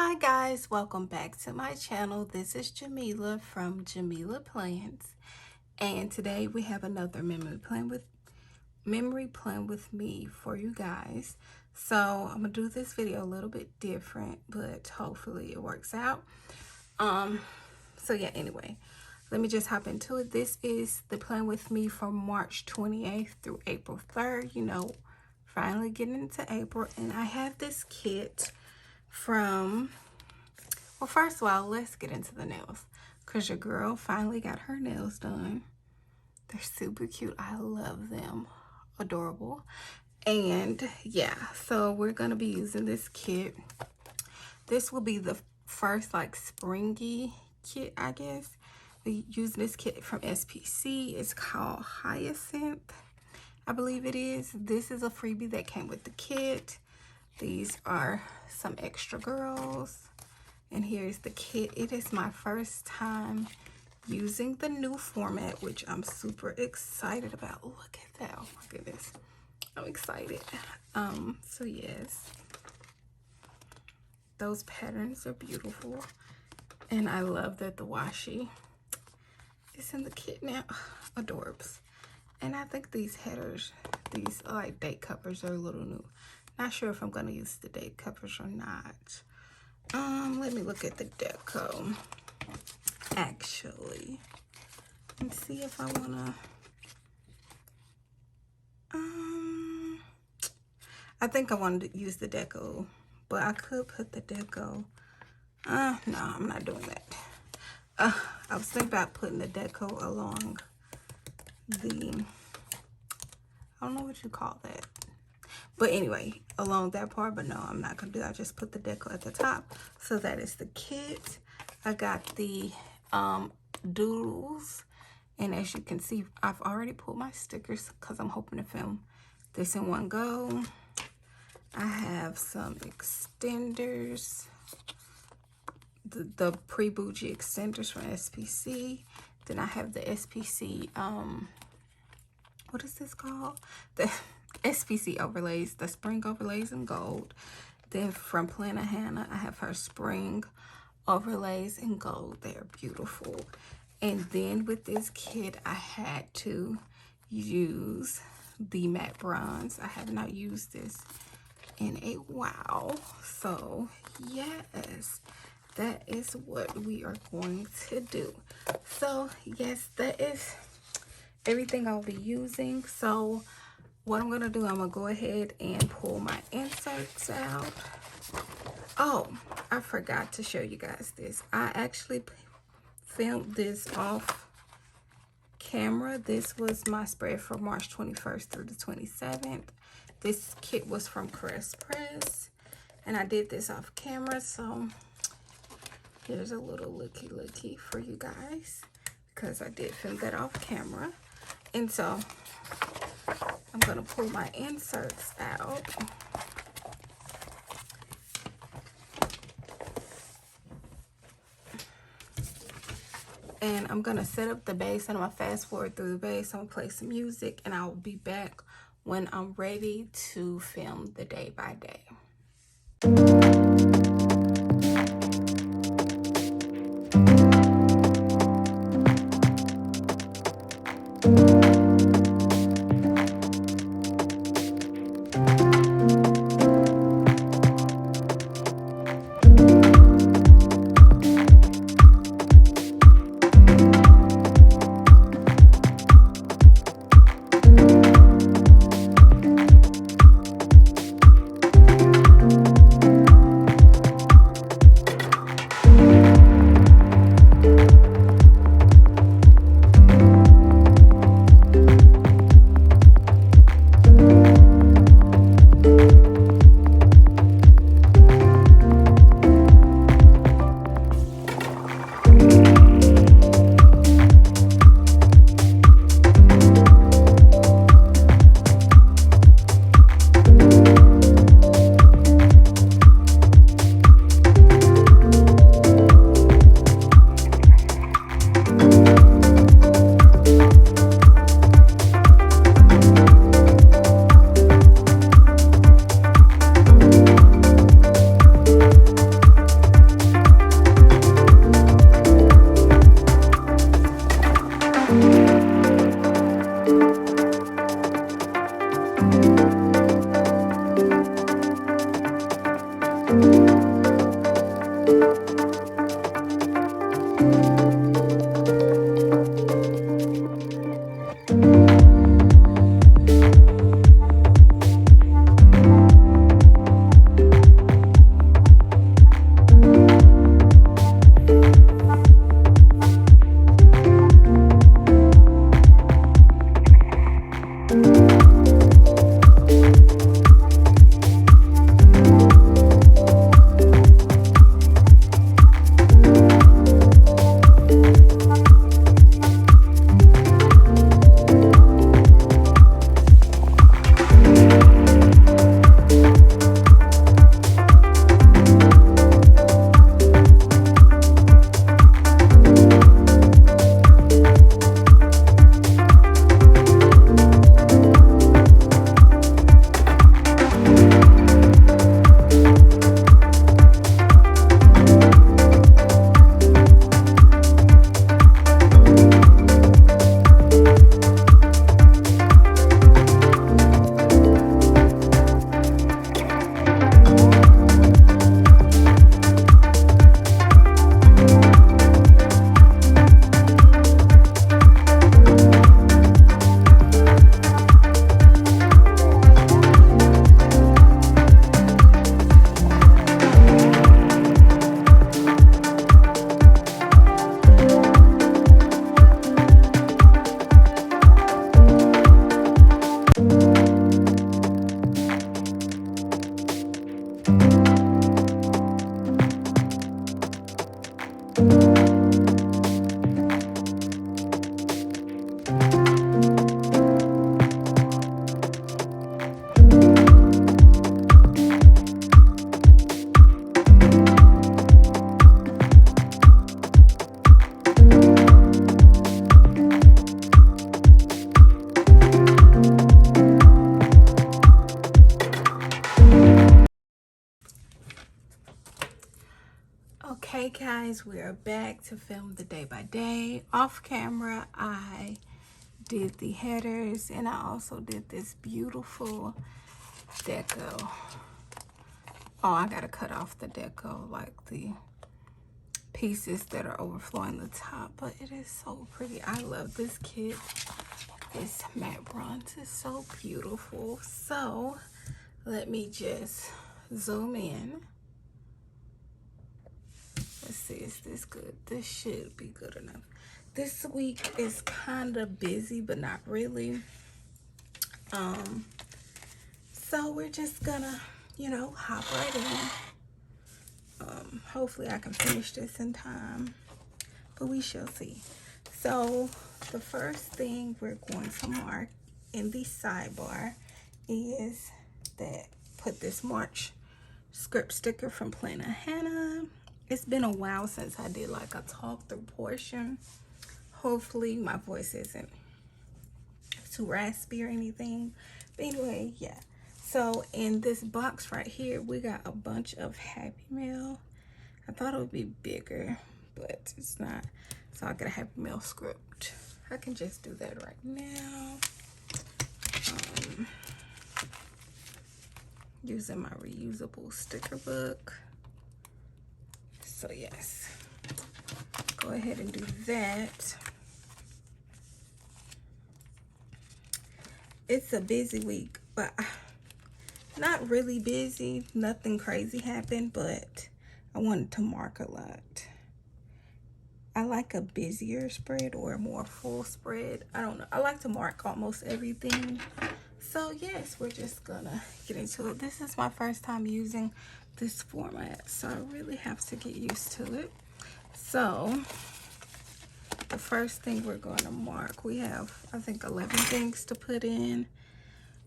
Hi guys, welcome back to my channel. This is Jamila from jamillahplans, and today we have another memory plan with me for you guys. So I'm gonna do this video a little bit different, but hopefully it works out. So yeah, anyway, let me just hop into it. This is the plan with me from March 28th through April 3rd. You know, finally getting into April, and I have this kit from, well, first of all, let's get into the nails, because your girl finally got her nails done. They're super cute. I love them. Adorable. And yeah, so we're gonna be using this kit. This will be the first like springy kit, I guess. We use this kit from SPC. It's called Hyacinth, I believe it is. This is a freebie that came with the kit. These are some extra girls, and here's the kit. It is my first time using the new format, which I'm super excited about. Look at that. Oh my goodness, I'm excited. So yes, those patterns are beautiful, and I love that the washi is in the kit now. Adorbs. And I think these headers, these like date covers, are a little new. Not sure if I'm gonna use the date covers or not. Let me look at the deco actually and see if I wanna. I think I wanted to use the deco, but I could put the deco. No, I'm not doing that. I was thinking about putting the deco along the, I don't know what you call that. But anyway, along that part, but no, I'm not gonna do that. I just put the deco at the top. So that is the kit. I got the doodles, and as you can see, I've already pulled my stickers because I'm hoping to film this in one go. I have some extenders, the pre-bougie extenders from SPC. Then I have the SPC, what is this called? The SPC overlays, the spring overlays in gold. Then from Planner Hannah, I have her spring overlays in gold. They're beautiful. And then with this kit, I had to use the matte bronze. I have not used this in a while. So yes, that is what we are going to do. So yes, that is everything I'll be using. So what I'm gonna do, I'm gonna go ahead and pull my inserts out. Oh, I forgot to show you guys this. I actually filmed this off camera. This was my spread from March 21st through the 27th. This kit was from Crest Press, and I did this off camera. So here's a little looky for you guys, because I did film that off camera. And so I'm gonna pull my inserts out. And I'm gonna set up the base, and I'm gonna fast forward through the base. I'm gonna play some music, and I'll be back when I'm ready to film the day by day. Okay guys, we are back to film the day by day. Off camera, I did the headers and I also did this beautiful deco. Oh, I gotta cut off the deco, like the pieces that are overflowing the top, but it is so pretty. I love this kit. This matte bronze is so beautiful. So let me just zoom in. Let's see, is this good? This should be good enough. This week is kind of busy, but not really. So we're just gonna, you know, hop right in. Hopefully I can finish this in time, but we shall see. So the first thing we're going to mark in the sidebar is that put this March script sticker from Planner Hannah. It's been a while since I did like a talk through portion. Hopefully my voice isn't too raspy or anything. But anyway, yeah. So in this box right here, we got a bunch of Happy Mail. I thought it would be bigger, but it's not. So I got a Happy Mail script. I can just do that right now. Using my reusable sticker book. So yes, go ahead and do that. It's a busy week, but not really busy. Nothing crazy happened, but I wanted to mark a lot. I like a busier spread or a more full spread. I don't know. I like to mark almost everything. So yes, we're just gonna get into it. This is my first time using this format, so I really have to get used to it. So the first thing we're going to mark, we have I think 11 things to put in.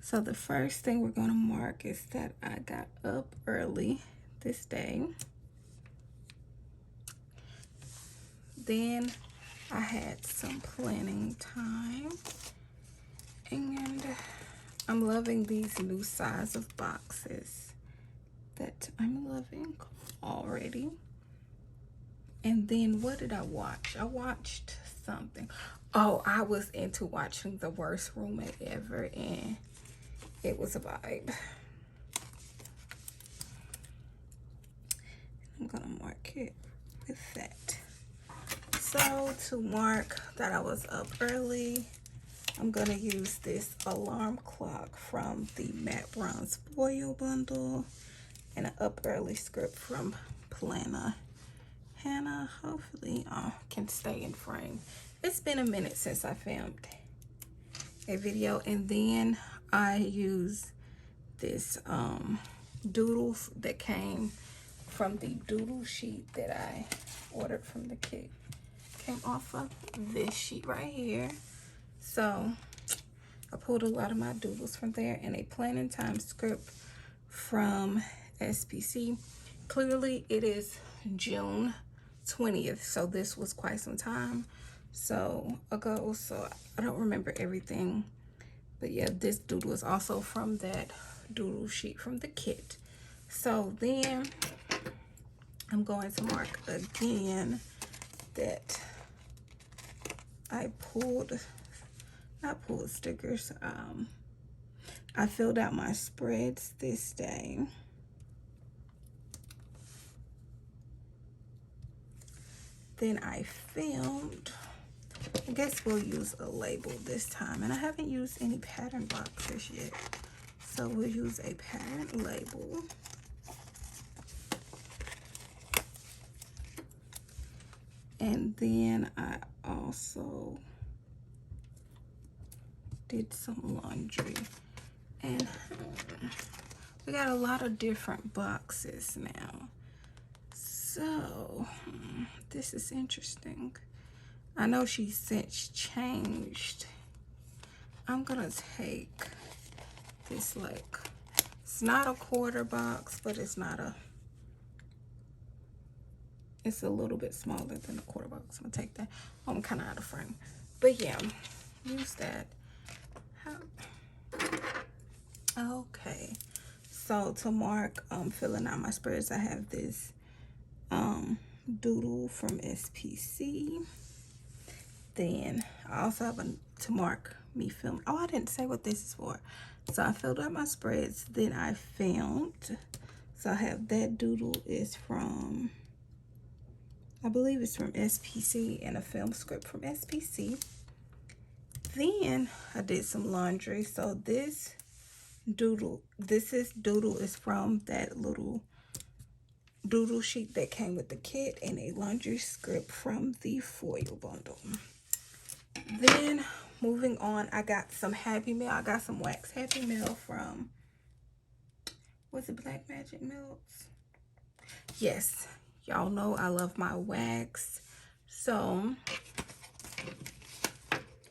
So the first thing we're going to mark is that I got up early this day. Then I had some planning time, and I'm loving these new size of boxes that I'm loving already. And then what did I watch? I watched something. Oh, I was into watching The Worst Roommate Ever, and it was a vibe. I'm gonna mark it with that. So to mark that I was up early, I'm gonna use this alarm clock from the Matte Bronze Foil Bundle and an up early script from Planner Hannah. Hopefully I can stay in frame. It's been a minute since I filmed a video, and then I use this doodle that came from the doodle sheet that I ordered from the kit. Came off of this sheet right here. So I pulled a lot of my doodles from there, and a planning time script from SPC. Clearly it is June 20th, so this was quite some time ago, so I don't remember everything. But yeah, this doodle is also from that doodle sheet from the kit. So then I'm going to mark again that I not pulled stickers. I filled out my spreads this day. Then I filmed. I guess we'll use a label this time, and I haven't used any pattern boxes yet, so we'll use a pattern label. And then I also did some laundry, and we got a lot of different boxes now. So this is interesting. I know she's since changed. I'm gonna take this, like, it's not a quarter box, but it's a little bit smaller than a quarter box. I'm gonna take that. I'm kind of out of frame, but yeah, use that. Okay, so to mark filling out my spreads, I have this doodle from SPC. Then I also have to mark me film. Oh, I didn't say what this is for. So I filled out my spreads, then I filmed. So I have that doodle is from, I believe it's from SPC, and a film script from SPC. Then I did some laundry. So this doodle is from that little doodle sheet that came with the kit, and a laundry script from the foil bundle. Then moving on, I got some Happy Mail. I got some wax Happy Mail from, was it Black Magic Melts? Yes, y'all know I love my wax. So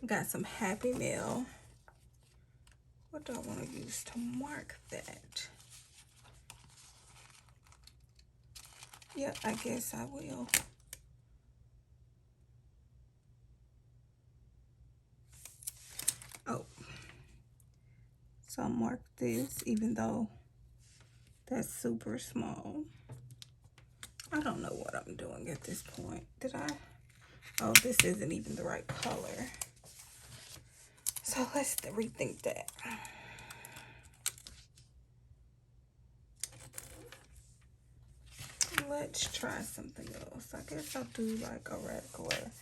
got some Happy Mail. What do I want to use to mark that? Yeah, I guess I will. Oh, so I'll mark this, even though that's super small. I don't know what I'm doing at this point. Did I? Oh, this isn't even the right color. So let's rethink that. Let's try something else. I guess I'll do like a regular.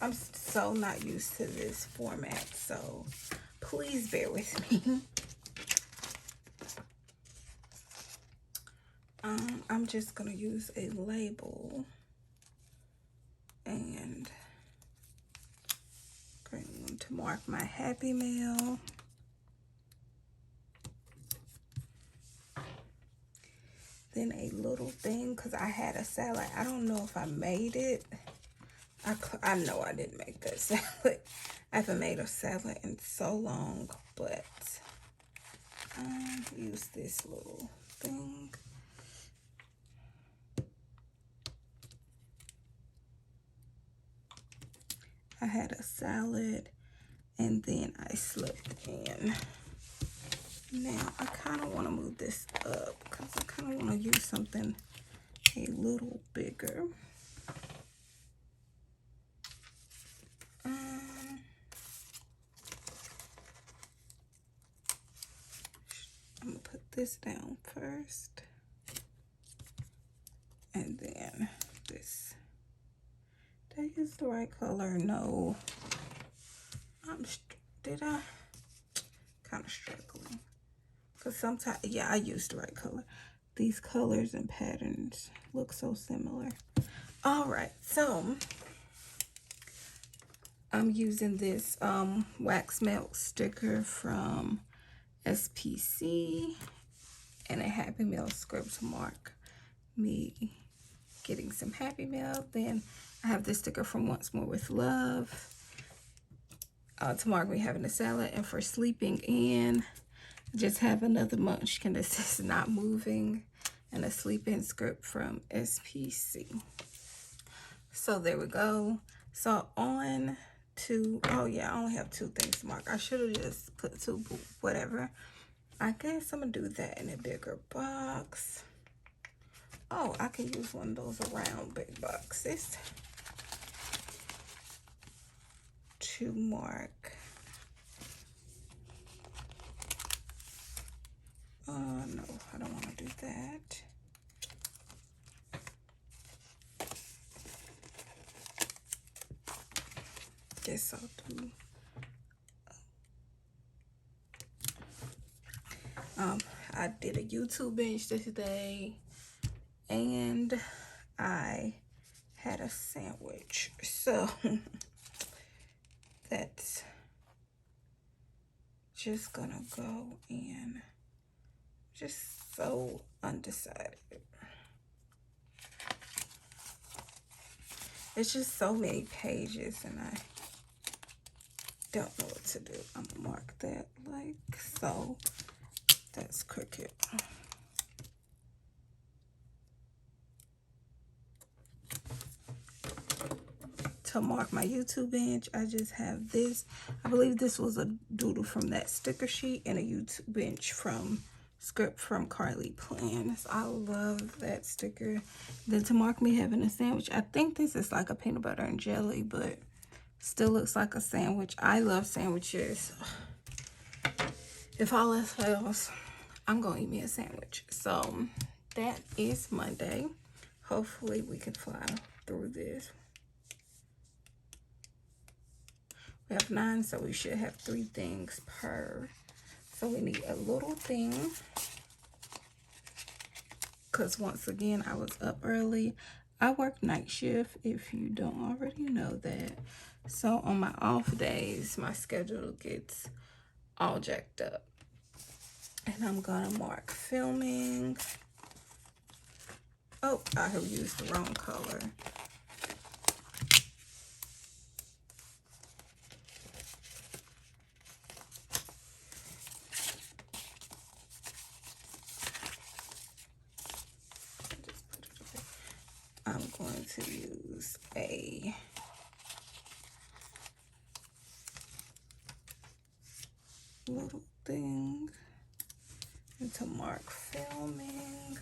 I'm so not used to this format, so please bear with me. I'm just gonna use a label and going to mark my Happy Mail. Then a little thing, because I had a salad. I don't know if I made it. I know I didn't make that salad. I haven't made a salad in so long, but use this little thing. I had a salad, and then I slipped in. Now, I kind of want to move this up because I kind of want to use something a little bigger. I'm going to put this down first. And then this. Did I use the right color? No. Did I? Kind of struggling. Because sometimes, yeah, I used the right color. These colors and patterns look so similar. All right, so I'm using this wax melt sticker from SPC and a Happy Meal script to mark me getting some Happy Meal. Then I have this sticker from Once More with Love to mark me having a salad. And for sleeping in, just have another munchkin that says not moving, and a sleep-in script from SPC. So there we go. So on to, oh yeah, I only have 2 things to mark. I should have just put 2, but whatever. I guess I'm gonna do that in a bigger box. Oh, I can use one of those round big boxes to mark. No, I don't want to do that. Guess I'll do. I did a YouTube binge today, and I had a sandwich. So that's just gonna go in. Just so undecided. It's just so many pages and I don't know what to do. I'm gonna mark that like so. That's crooked. To mark my YouTube binge, I just have this. I believe this was a doodle from that sticker sheet and a YouTube binge from script from Carly Plans. I love that sticker. Then to mark me having a sandwich, I think this is like a peanut butter and jelly, but still looks like a sandwich. I love sandwiches. If all else fails, I'm gonna eat me a sandwich. So that is Monday. Hopefully we can fly through this. We have 9, so we should have 3 things per. So we need a little thing, because once again, I was up early. I work night shift, if you don't already know that. So on my off days, my schedule gets all jacked up. And I'm gonna mark filming. Oh, I have used the wrong color. I'm going to use a little thing and to mark filming.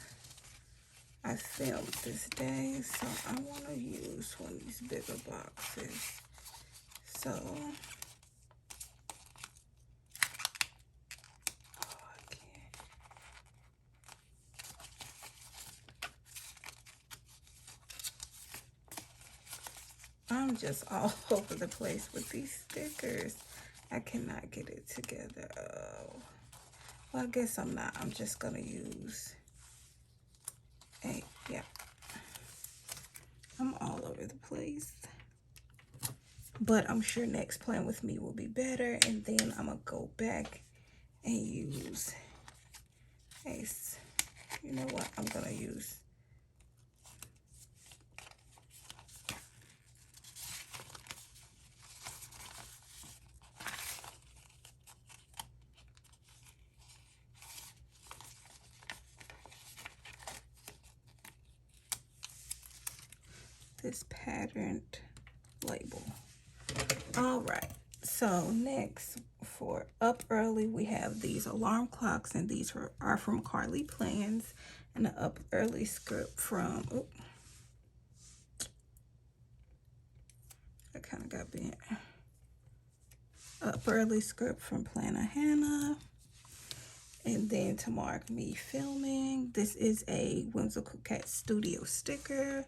I filmed this day, so I want to use one of these bigger boxes. So, I can't. I'm just all over the place with these stickers. I cannot get it together. Oh. Well, I guess I'm not. I'm just going to use a, yeah. I'm all over the place. But I'm sure next plan with me will be better. And then I'm going to go back and use a, you know what? I'm going to use this patterned label. All right, so next for up early, we have these alarm clocks, and these are from Carly Plans, and the up early script from, oh, I kind of got bent. Up early script from Planner Hannah, And then to mark me filming, this is a Whimsical Cat Studio sticker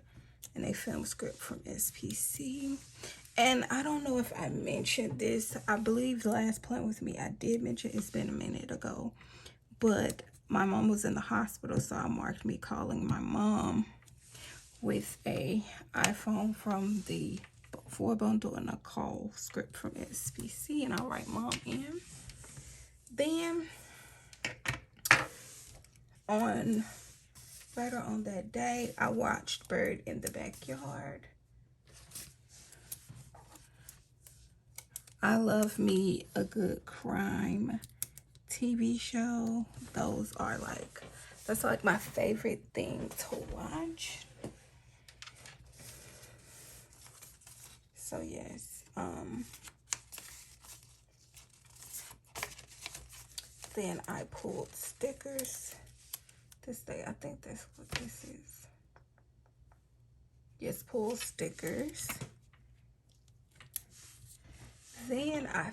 and a film script from SPC. And I don't know if I mentioned this. I believe the last Plant With Me I did mention. It's been a minute ago. But my mom was in the hospital, so I marked me calling my mom with a iPhone from the 4 bundle and a call script from SPC. And I'll write mom in. Then later on that day, I watched Bird in the Backyard. I love me a good crime TV show. That's like my favorite thing to watch. So yes, then I pulled stickers this day. I think that's what this is. Yes, pull stickers. Then I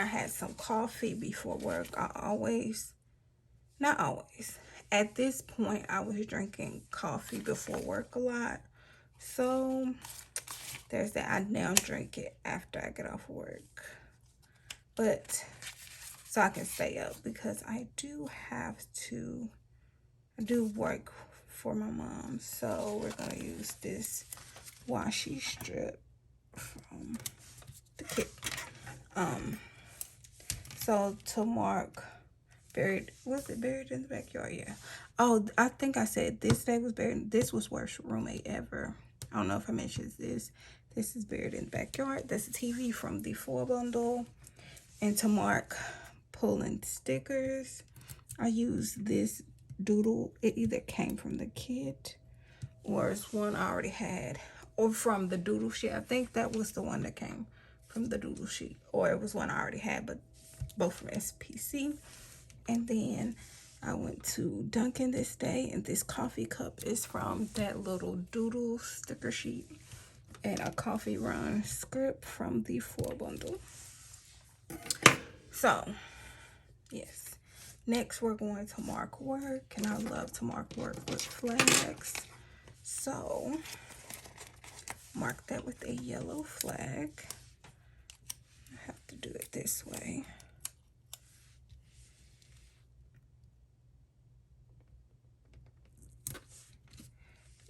had some coffee before work. Not always. At this point, I was drinking coffee before work a lot. So there's that. I now drink it after I get off work. But so I can stay up because I do work for my mom. So we're going to use this washi strip from the kit. So to mark was it Buried in the Backyard? Yeah. Oh, I think I said this day was buried. This was Worst Roommate Ever. I don't know if I mentioned this. This is Buried in the Backyard. That's a TV from the 4 bundle. And to mark pulling stickers, I use this doodle. It either came from the kit or it's one I already had, or from the doodle sheet. I think that was the one that came from the doodle sheet, or it was one I already had, but both from SPC. And then I went to Dunkin' this day, and this coffee cup is from that little doodle sticker sheet, and a coffee run script from the 4 bundle. So yes, next we're going to mark work, and I love to mark work with flags. So mark that with a yellow flag. I have to do it this way.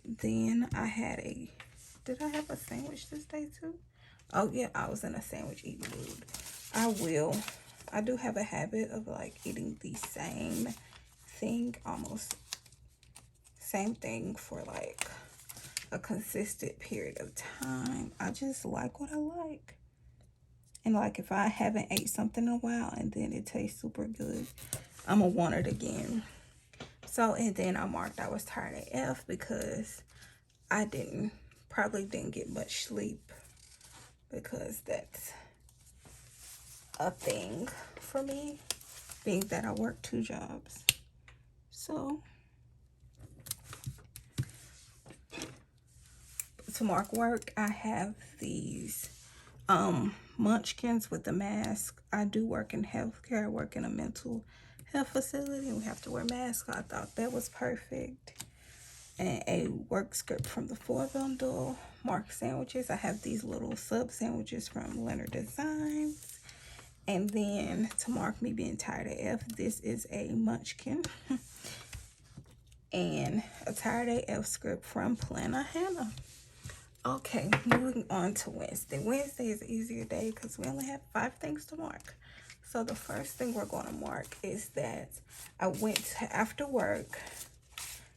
Then did I have a sandwich this day too? Oh yeah, I was in a sandwich eating mood. I do have a habit of like eating the same thing, almost same thing for like a consistent period of time. I just like what I like. And like if I haven't ate something in a while and then it tastes super good, I'm gonna want it again. So, and then I marked I was tired AF because I probably didn't get much sleep, because that's a thing for me, being that I work 2 jobs. So to mark work, I have these munchkins with the mask. I do work in healthcare. I work in a mental health facility and we have to wear masks. I thought that was perfect. And a work script from the 4 bundle. Mark sandwiches. I have these little sub sandwiches from Leonard Designs. And then to mark me being tired AF, this is a munchkin. And a tired AF script from Planner Hannah. Okay, moving on to Wednesday. Wednesday is an easier day because we only have 5 things to mark. So the first thing we're going to mark is that after work,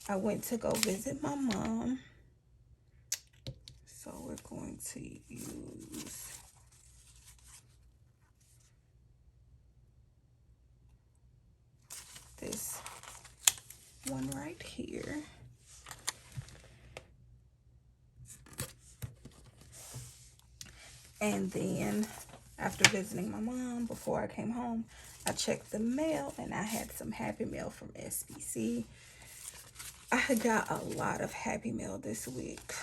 I went to go visit my mom. So we're going to use this one right here. And then after visiting my mom, before I came home, I checked the mail and I had some Happy Mail from SPC. I got a lot of Happy Mail this week.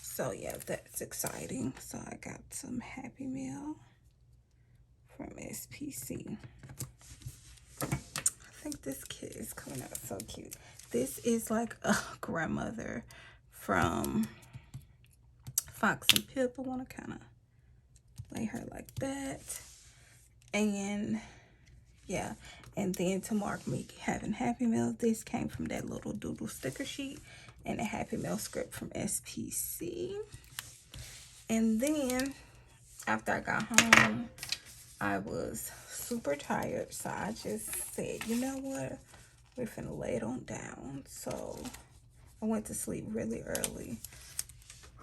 So yeah, that's exciting. So I got some Happy Mail from SPC. I think this kit is coming out so cute. This is like a grandmother from Fox and Pip. I want to kind of lay her like that. And yeah, and then to mark me having Happy Meal, this came from that little doodle sticker sheet and a Happy Meal script from SPC. And then after I got home, I was super tired, so I just said, you know what, we're finna lay it on down. So I went to sleep really early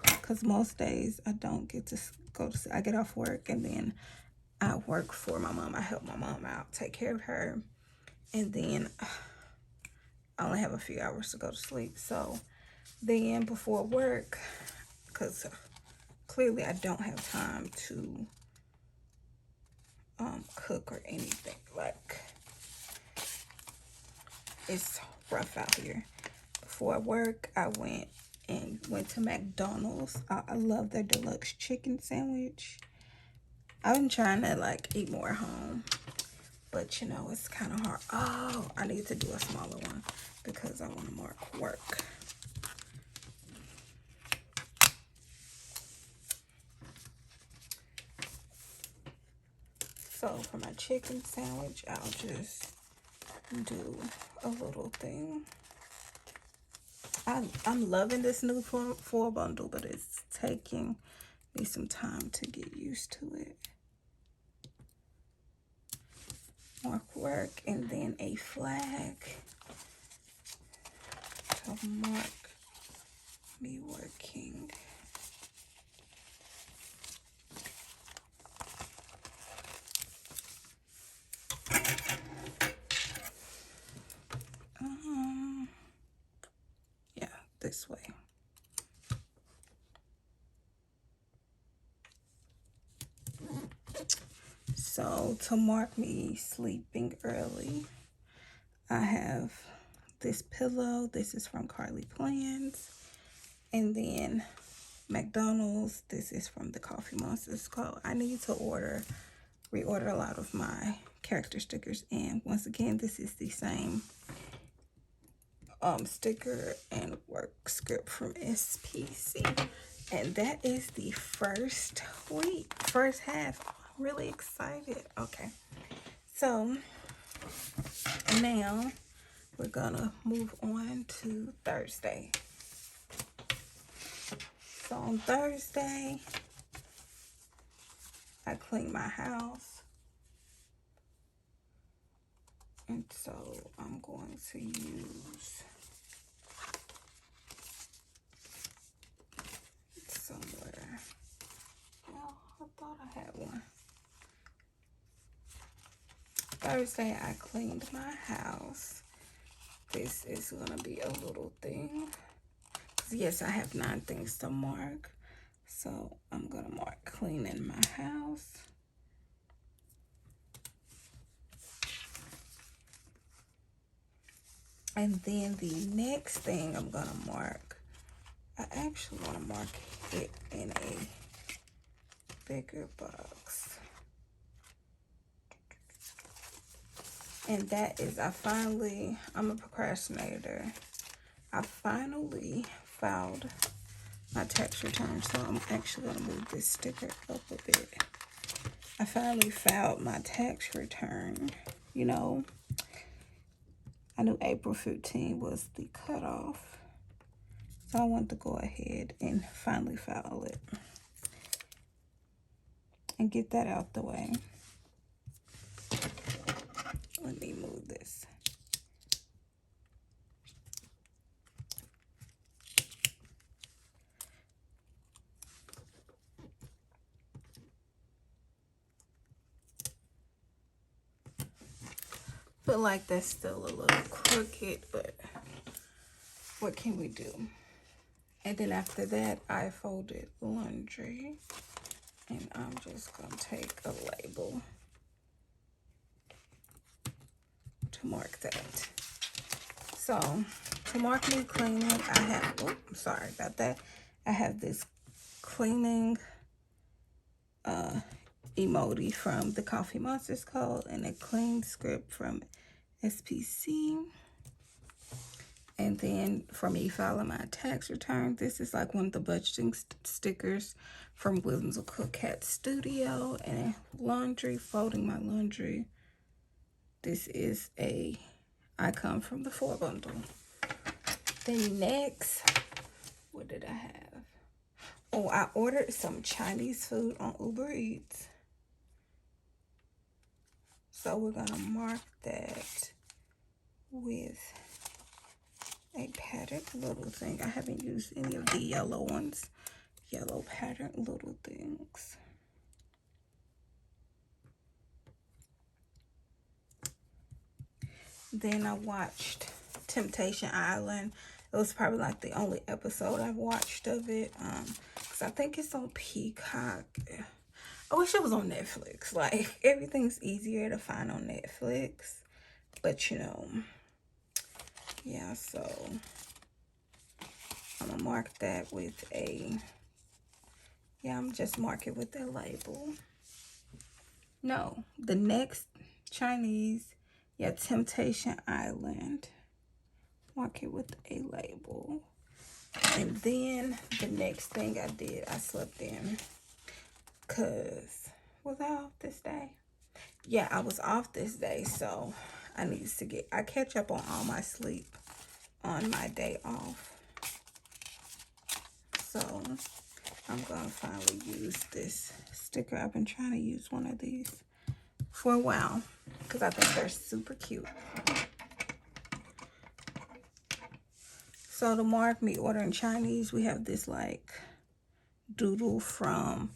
because most days I don't get to go to sleep. I get off work and then I work for my mom. I help my mom out, take care of her, and then I only have a few hours to go to sleep. So then before work, because clearly I don't have time to cook or anything. Like, it's rough out here. Before work, I went to McDonald's. I love their deluxe chicken sandwich. I've been trying to like eat more at home, but you know, it's kind of hard. Oh, I need to do a smaller one because I want to mark work. So for my chicken sandwich, I'll just do a little thing. I'm loving this new four bundle, but it's taking me some time to get used to it. Mark work, and then a flag to mark me working. Yeah, this way. So to mark me sleeping early, I have this pillow. This is from ScribblePrintsCo. And then McDonald's. This is from the Coffee Monsters Co. I need to reorder a lot of my character stickers. And once again, this is the same sticker and work script from SPC. And that is the first half. I'm really excited. Okay, so now we're gonna move on to Thursday. So on Thursday, I clean my house, and so I'm going to use somewhere. Well, I thought I had one. Thursday, I cleaned my house. This is gonna be a little thing. Yes, I have 9 things to mark. So I'm gonna mark cleaning my house. And then the next thing I'm gonna mark, I actually wanna mark it in a bigger box. And that is, I'm a procrastinator. I finally filed my tax return, so I'm actually gonna move this sticker up a bit. I finally filed my tax return. You know, I knew April 15 was the cutoff, so I wanted to go ahead and finally file it and get that out the way. Let me move this. Feel like that's still a little crooked, but what can we do? And then after that, I folded laundry, and I'm just gonna take a label to mark that. So to mark me cleaning, I have, oops, sorry about that. I have this cleaning emoji from the Coffee Monsters Code, and a clean script from SPC. And then for me filing my tax return, this is like one of the budgeting stickers from Whimsical Cat Studio. And laundry, folding my laundry. This is a icon from the 4 bundle. Then next, what did I have? Oh, I ordered some Chinese food on Uber Eats. So we're gonna mark that with a patterned little thing. I haven't used any of the yellow ones. Yellow patterned little things. Then I watched Temptation Island. It was probably like the only episode I've watched of it. Because I think it's on Peacock. I wish it was on Netflix. Like, everything's easier to find on Netflix. But, you know, yeah, so I'm going to mark that with a, yeah, I'm just mark it with a label. No, the next Chinese, yeah, Temptation Island. Mark it with a label. And then the next thing I did, I slept in. Because, was I off this day? Yeah, I was off this day, so I need to I catch up on all my sleep on my day off. So I'm gonna finally use this sticker. I've been trying to use one of these for a while because I think they're super cute. So to mark me ordering Chinese, we have this like doodle from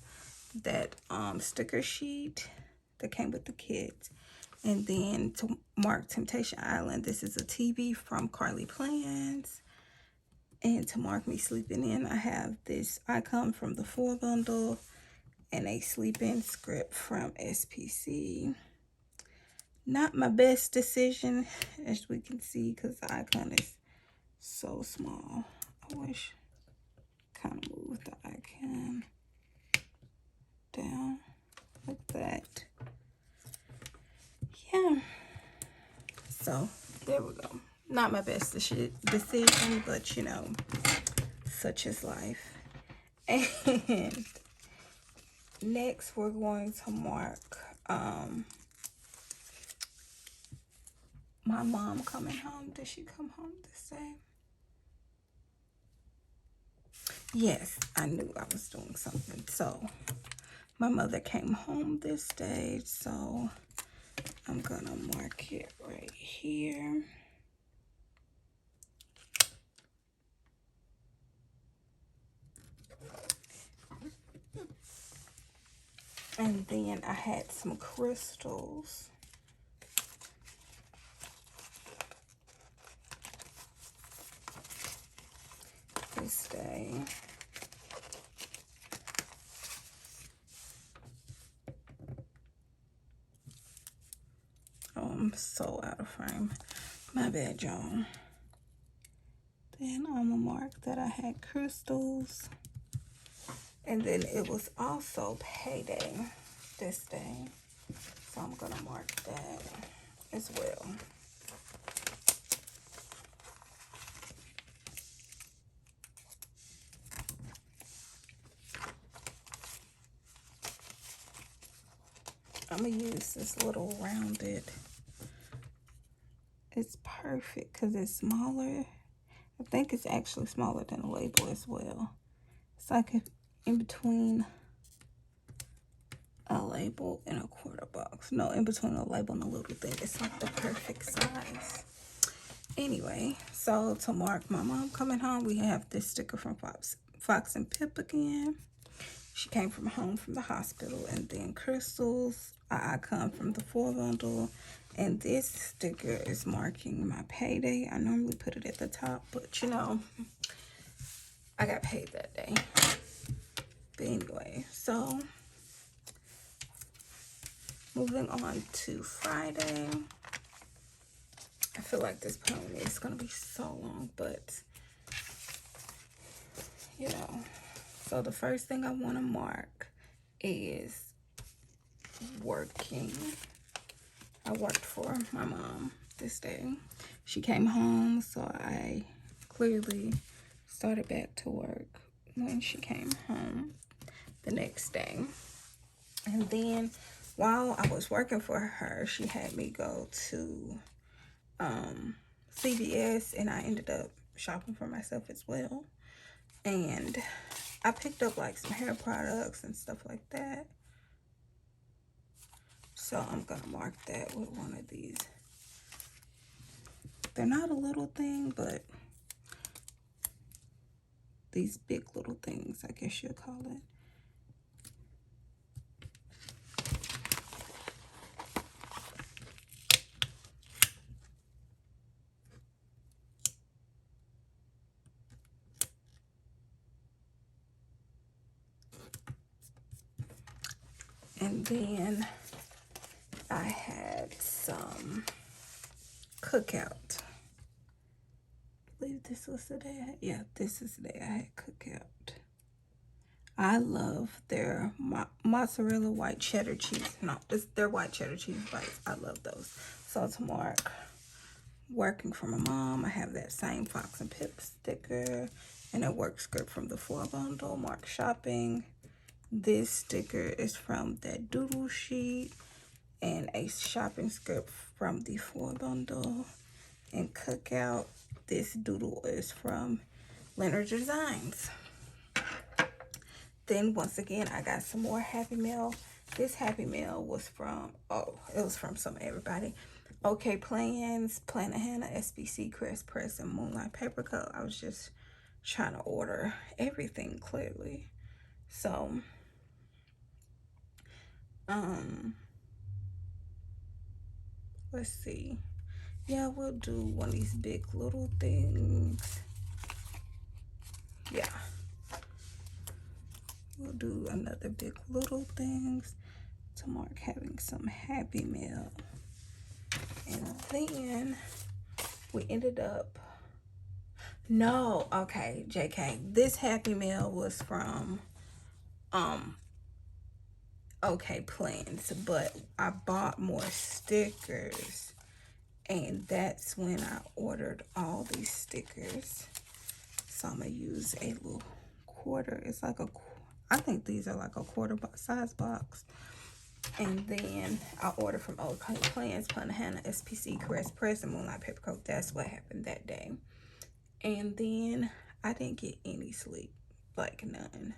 that sticker sheet that came with the kit. And then to mark Temptation Island, this is a TV from ScribblePrintsCo. And to mark me sleeping in, I have this icon from the 4 bundle and a sleep-in script from SPC. Not my best decision, as we can see, because the icon is so small. I wish kind of move the icon down like that. Yeah. So there we go. Not my best decision, but you know, such is life. And next we're going to mark my mom coming home. Did she come home this day? Yes, I knew I was doing something. So my mother came home this day, so I'm gonna mark it right here. And then I had some crystals. This day. Oh, I'm so out of frame. My bad, y'all. Then I'm gonna mark that I had crystals. And then it was also payday this day. So I'm gonna mark that as well. I'm gonna use this little rounded. It's perfect because it's smaller. I think it's actually smaller than the label as well. It's like in between a label and a quarter box. No, in between a label and a little thing. It's like the perfect size. Anyway, so to mark my mom coming home, we have this sticker from Fox and Pip again. She came from home from the hospital. And then crystals, an icon from the 4 bundle. And this sticker is marking my payday. I normally put it at the top, but you know, I got paid that day. But anyway, so moving on to Friday. I feel like this poem is going to be so long, but you know. So the first thing I want to mark is working. I worked for my mom this day. She came home, so I clearly started back to work when she came home the next day. And then while I was working for her, she had me go to CVS, and I ended up shopping for myself as well. And I picked up like some hair products and stuff like that. So I'm gonna mark that with one of these. They're not a little thing, but these big little things, I guess you'll call it. And then I had some cookout. I believe this was the day. Yeah, this is the day I had cookout. I love their mozzarella white cheddar cheese. No, it's their white cheddar cheese bites. I love those. So to mark working for my mom, I have that same Fox and Pip sticker and a work script from the 4 bundle. Mark shopping. This sticker is from that doodle sheet and a shopping script from the 4 bundle. And cookout, this doodle is from Leonard Designs. Then once again, I got some more Happy Mail. This Happy Mail was from, it was from some everybody. Okay Plans, Planet Hannah, SBC, Crest Press, and Moonlight Paper Co. I was just trying to order everything clearly. So, let's see. Yeah, we'll do one of these big little things. Yeah. We'll do another big little things to mark having some Happy Mail. And then we ended up, no, okay, JK. This Happy Mail was from Okay Plans, but I bought more stickers, and that's when I ordered all these stickers. So I'm gonna use a little quarter. It's like I think these are like a quarter size box. And then I ordered from Okay Plans, Planet Hannah, SPC, Crest Press, and Moonlight Paper Co. That's what happened that day. And then I didn't get any sleep, like none,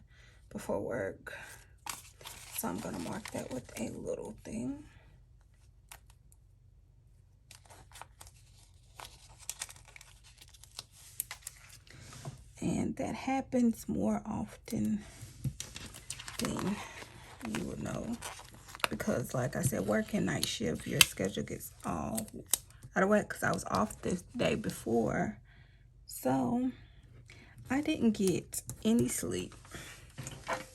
before work. So I'm gonna mark that with a little thing. And that happens more often than you would know. Because like I said, working night shift, your schedule gets all out of whack because I was off this day before. So I didn't get any sleep,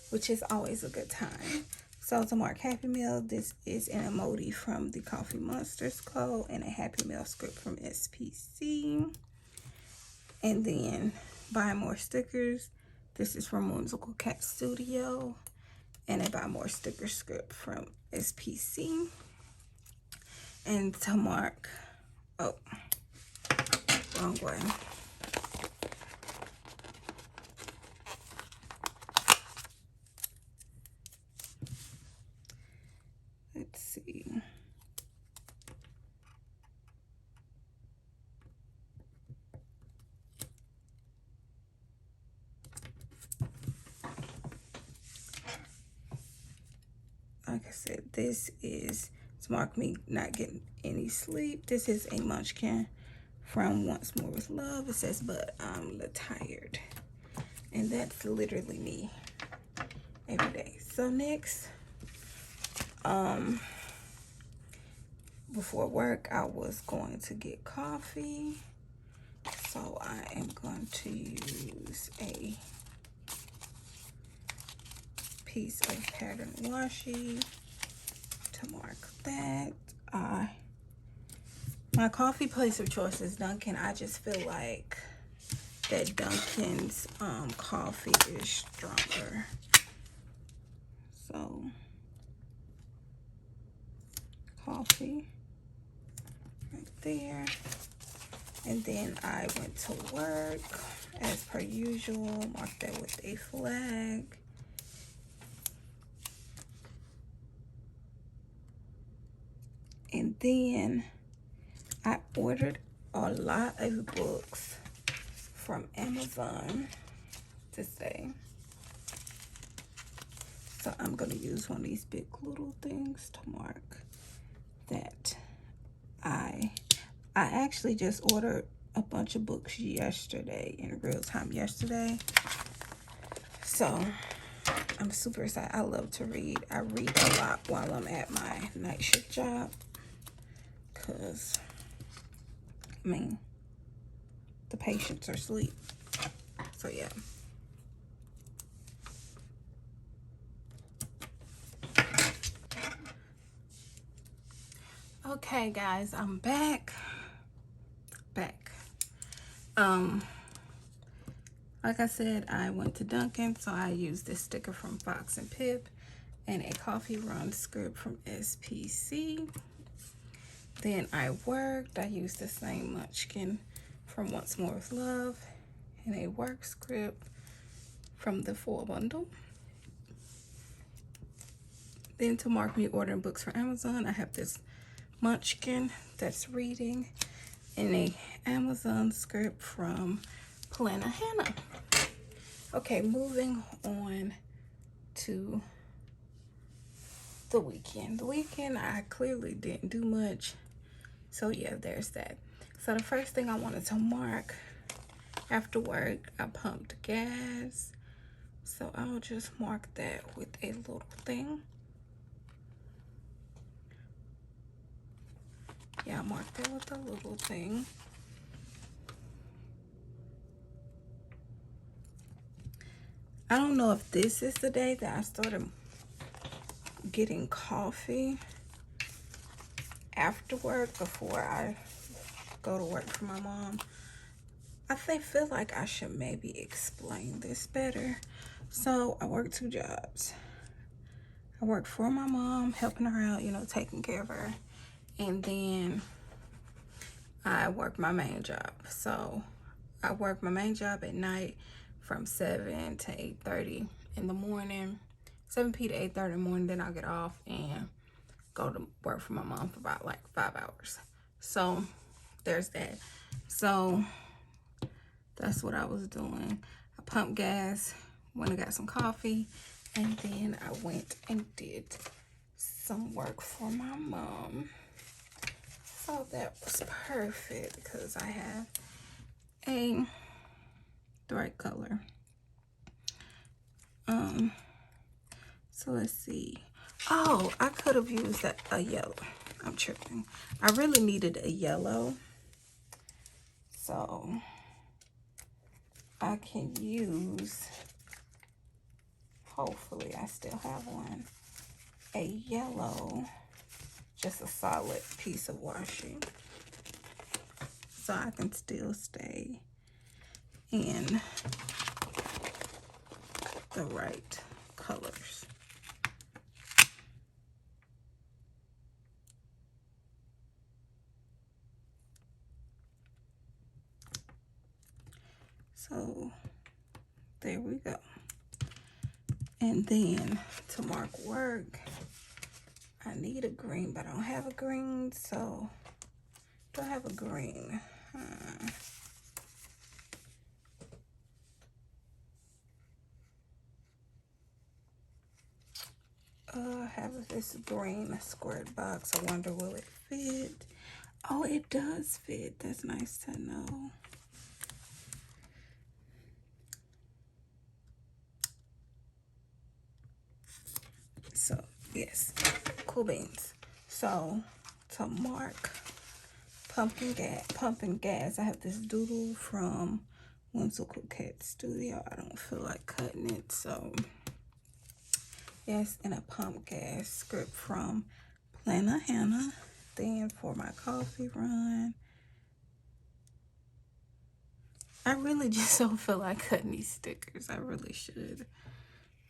which is always a good time. So to mark Happy Meal, this is an emoji from the Coffee Monsters Co. and a Happy Meal script from SPC. And then buy more stickers. This is from Whimsical Cat Studio. And I buy more sticker script from SPC. And to mark, oh, wrong way. Let's see. Like I said, this is to mark me not getting any sleep. This is a munchkin from Once More With Love. It says, but I'm a little tired. And that's literally me every day. So next, before work, I was going to get coffee. So I am going to use a piece of pattern washi to mark that. My coffee place of choice is Dunkin'. I just feel like that Dunkin's coffee is stronger. So coffee right there. And then I went to work as per usual, marked that with a flag. And then I ordered a lot of books from Amazon today. So I'm gonna use one of these big little things to mark that I actually just ordered a bunch of books yesterday, in real time yesterday. So I'm super excited. I love to read. I read a lot while I'm at my night shift job. Cause, I mean, the patients are asleep. So yeah. Okay guys, I'm back. Like I said, I went to Dunkin', so I used this sticker from Fox and Pip and a coffee run script from SPC. Then I worked. I used the same munchkin from Once More With Love and a work script from the 4 bundle. Then to mark me ordering books from Amazon, I have this munchkin that's reading and a Amazon script from Planner Hannah. Okay, moving on to the weekend. The weekend, I clearly didn't do much. So yeah, there's that. So the first thing I wanted to mark after work, I pumped gas. So I'll just mark that with a little thing. Yeah, I marked that with a little thing. I don't know if this is the day that I started getting coffee after work before I go to work for my mom. I feel like I should maybe explain this better. So I work 2 jobs. I work for my mom, helping her out, you know, taking care of her. And then I work my main job. So I work my main job at night from 7 to 8:30 in the morning. 7 p to 8:30 in the morning, then I'll get off and go to work for my mom for about like 5 hours. So there's that. So that's what I was doing. I pumped gas, went and got some coffee, and then I went and did some work for my mom. So that was perfect because I have the right color. So let's see. Oh, I could have used a yellow. I'm tripping. I really needed a yellow. So I can use, hopefully I still have one, a yellow, just a solid piece of washi. So I can still stay in the right colors. So there we go. And then to mark work, I need a green, but I don't have a green. So do I have a green? I have this green squared box. I wonder, will it fit? Oh, it does fit. That's nice to know. So yes, cool beans. So to mark pumping gas, I have this doodle from Whimsical Cat Studio. I don't feel like cutting it, so yes, and a pump gas script from Planner Hannah. Then for my coffee run, I really just don't feel like cutting these stickers. I really should.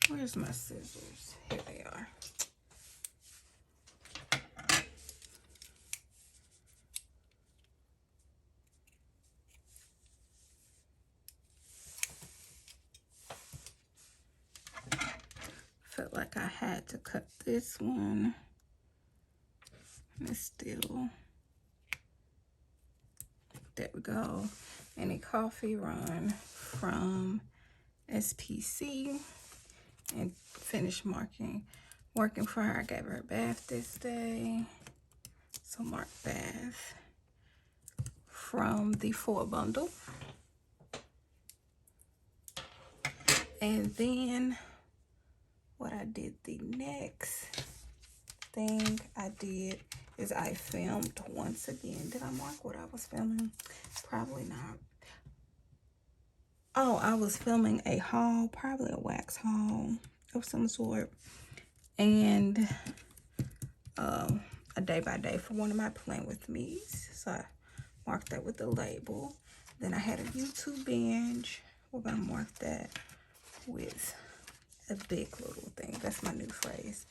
Where's my scissors? Here they are. had to cut this one. And it's still, there we go. And a coffee run from SPC. And finished working for her. I gave her a bath this day. So mark bath from the 4 bundle. And then what I did, the next thing I did is I filmed once again. Did I mark what I was filming? Probably not. Oh, I was filming a haul, probably a wax haul of some sort, and a day by day for one of my Plan With Me's. So I marked that with the label. Then I had a YouTube binge. We're gonna mark that with a big little thing. That's my new phrase,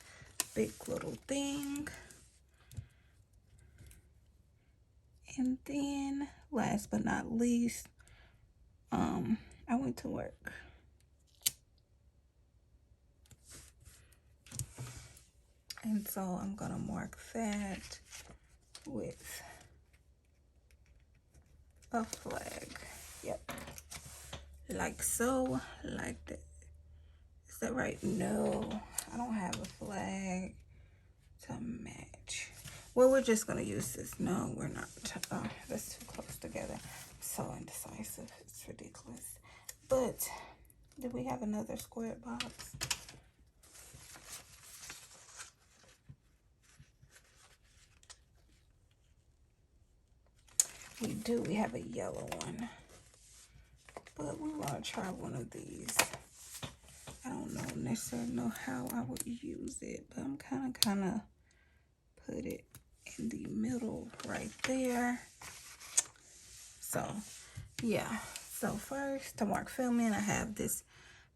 big little thing. And then last but not least, I went to work. And so I'm gonna mark that with a flag. Yep. Like so, like that. Is that right? No, I don't have a flag to match. Well, we're just gonna use this. No, we're not. Oh, that's too close together. I'm so indecisive. It's ridiculous. But do we have another square box? We do. We have a yellow one. But we want to try one of these. I don't necessarily know how I would use it, but I'm kind of put it in the middle right there. So, yeah. So first, to mark filming, I have this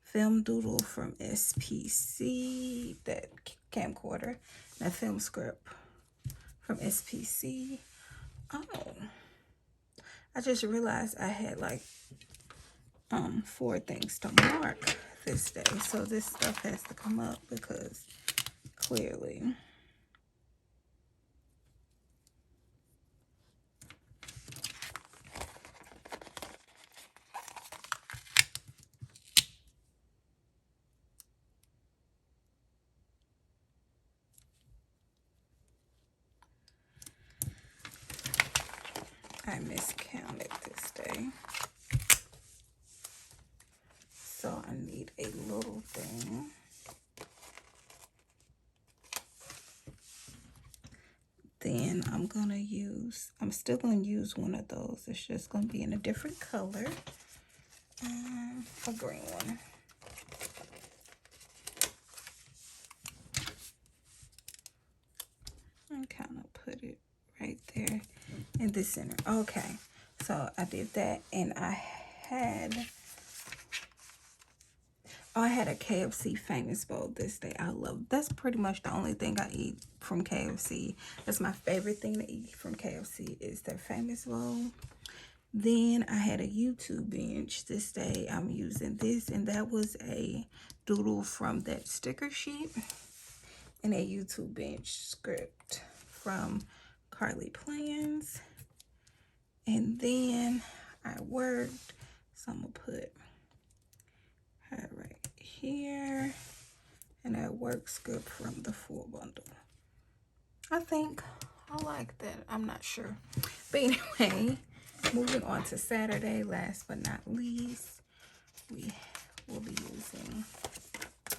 film doodle from SPC, that camcorder, and a film script from SPC. Oh, I just realized I had like 4 things to mark this day, so this stuff has to come up because clearly I miscounted this day. So I need a little thing. Then I'm still gonna use one of those. It's just gonna be in a different color. A green one. And kind of put it right there in the center. Okay, so I did that, and I had a KFC famous bowl this day. That's pretty much the only thing I eat from KFC. That's my favorite thing to eat from KFC is their famous bowl. Then I had a YouTube binge this day. I'm using this, and that was a doodle from that sticker sheet and a YouTube binge script from Carly Plans. And then I worked, so I'm gonna put her right here, and that work script from the 4 bundle. I think I like that. I'm not sure, but anyway, moving on to Saturday. Last but not least, we will be using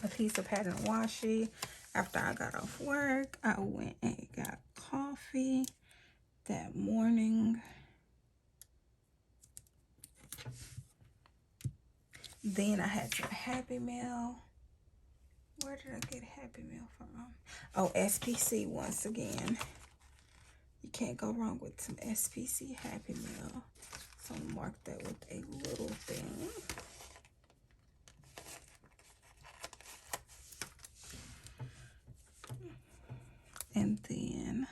a piece of pattern washi. After I got off work, I went and got coffee that morning. Then I had some Happy Meal. Where did I get Happy Meal from? Oh, SPC once again. You can't go wrong with some SPC Happy Meal. So I'm gonna mark that with a little thing. And then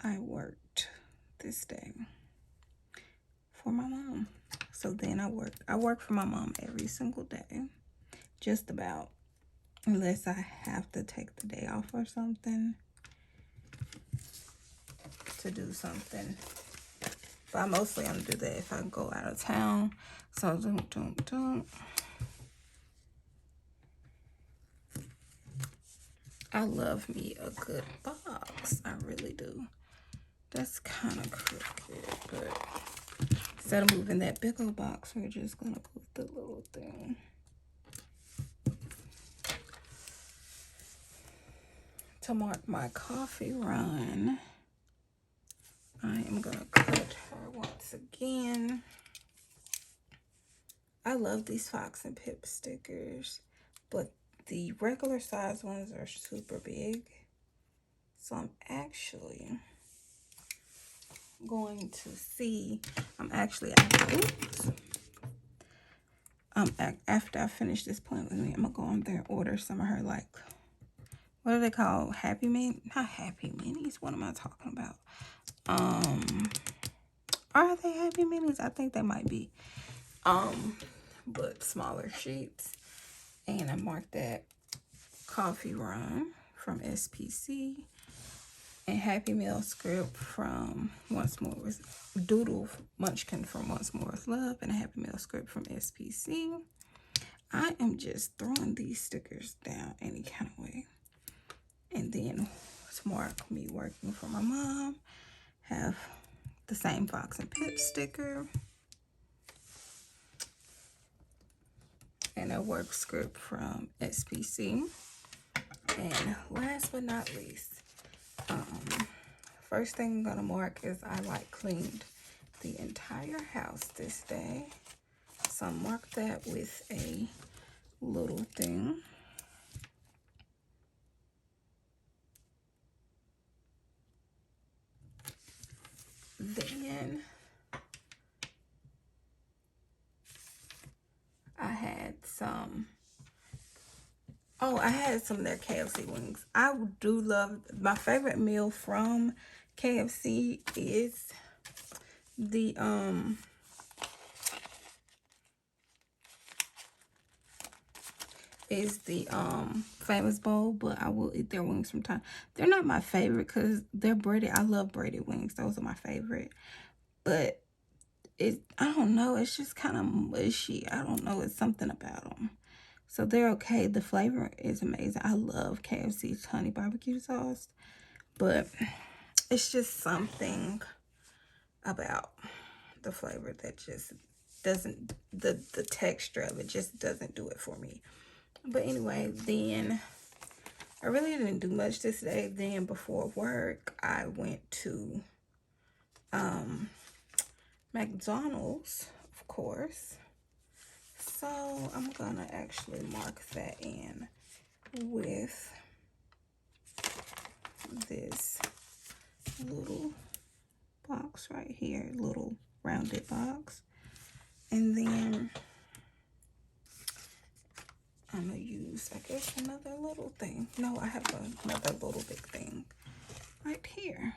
I worked this day for my mom. So then I work for my mom every single day, just about. unless I have to take the day off or something to do something. But I mostly gonna do that if I go out of town. So I love me a good box. I really do. That's kind of crooked, but instead of moving that big old box, we're just gonna put the little thing. To mark my coffee run, I am gonna cut her once again. I love these Fox and Pip stickers, but the regular size ones are super big. So I'm actually going to see, after I finish this point with me, I'm gonna go on there and order some of her, like, what are they called? Happy Minis? Not Happy Minis. What am I talking about? Are they Happy Minis? I think they might be. But smaller sheets. And I marked that coffee run from SPC. And Happy Meal script from Once More with Doodle Munchkin from Once More with Love. And a Happy Meal script from SPC. I am just throwing these stickers down any kind of way. And then to mark me working for my mom, have the same Fox and Pip sticker. And a work script from SPC. And last but not least, first thing I'm gonna mark is I cleaned the entire house this day. So mark that with a little thing. Then I had some of their KFC wings. I do love, my favorite meal from KFC is the famous bowl, but I will eat their wings from time. They're not my favorite because they're breaded. I love breaded wings. Those are my favorite. But I don't know, it's just kind of mushy. I don't know, it's something about them. So they're okay. The flavor is amazing. I love KFC's honey barbecue sauce, but it's just something about the flavor that just doesn't, the texture of it just doesn't do it for me. But anyway, then I really didn't do much this day. Then before work, I went to McDonald's, of course. So I'm gonna actually mark that in with this little box right here, little rounded box. And then I'm gonna use, I guess, another little thing. No, I have another little big thing right here.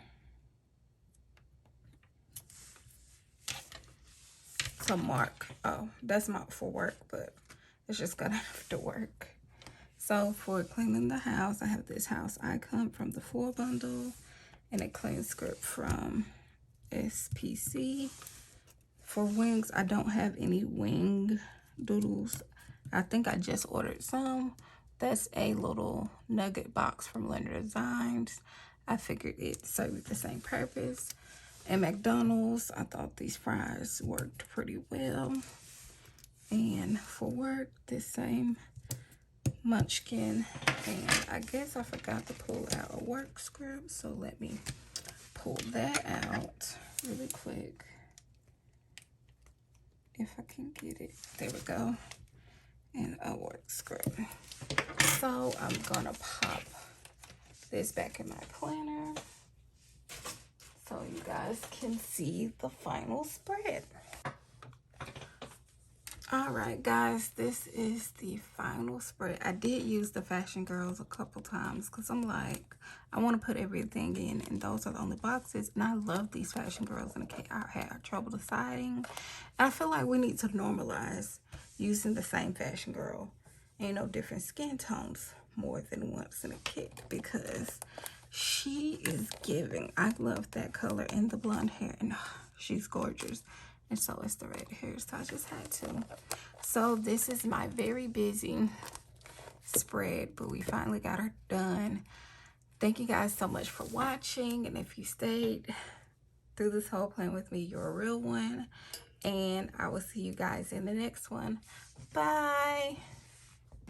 To mark, that's not for work, but it's just gonna have to work. So for cleaning the house, I have this house icon from the 4 bundle and a clean script from SPC. For wings, I don't have any wing doodles. I think I just ordered some. That's a little nugget box from Lender Designs. I figured it served the same purpose. At McDonald's, I thought these fries worked pretty well. And for work, this same Munchkin. And I guess I forgot to pull out a work script, so let me pull that out really quick. If I can get it. There we go. And a work script. So I'm gonna pop this back in my planner so you guys can see the final spread. All right, guys, this is the final spread. I did use the Fashion Girls a couple times because I'm like, I want to put everything in, and those are the only boxes. And I love these Fashion Girls, and I had trouble deciding. And I feel like we need to normalize using the same Fashion Girl. Ain't no different skin tones. more than once in a kit because she is giving. I love that color and the blonde hair, and she's gorgeous. And so is the red hair, so I just had to. So this is my very busy spread, but we finally got her done. Thank you guys so much for watching, and if you stayed through this whole plan with me, you're a real one. And I will see you guys in the next one. Bye.